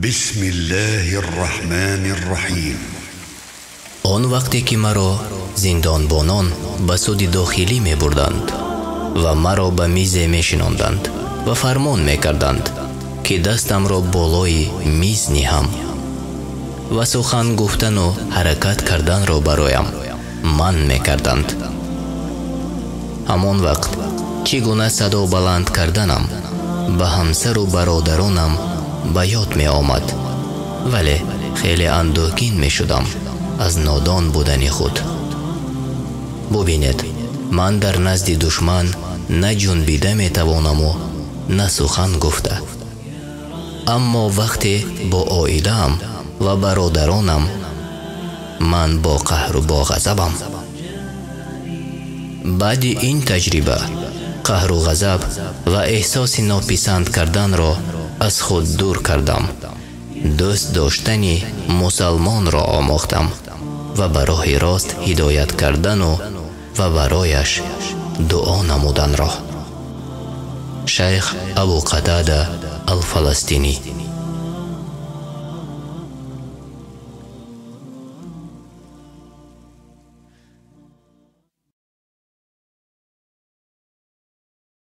بسم الله الرحمن الرحیم. آن وقتی که مرا زندانبانان به سود داخلی می بردند و مرا به میز می شناندند و فرمان می کردند که دستم را بالای میز نهم و سخن گفتن و حرکت کردن را برایم من می کردند. همان وقت چگونه صدا بلند کردنم به همسر و برادرانم به یاد می آمد، ولی خیلی اندوهگین می شدم از نادان بودن خود. ببینید، من در نزد دشمن نه جنبیده می توانم و نه سخن گفته، اما وقتی با عائله‌ام و برادرانم من با قهر و با غضبم. بعد این تجربه قهر و غضب و احساس ناپسند کردن را از خود دور کردم. دوست داشتن مسلمان را آموختم و به راه راست هدایت کردن و برایش دعا نمودن را. شیخ ابو قتاده الفلسطینی.